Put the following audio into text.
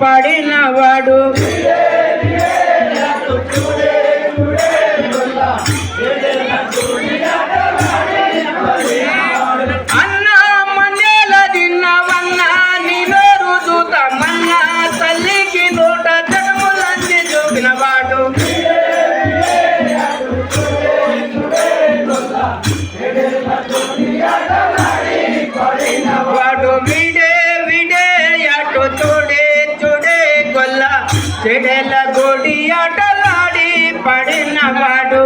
పడినవాడు అన్న మన్నేల తిన్నవన్న నీలోరు చూతమన్న తల్లికి నోట జగములన్నీ చూపినవాడు వాడు విడే విడే అటు చూడే చూడే గొల్ల చెడెల గోడి ఆటలాడి పడినవాడు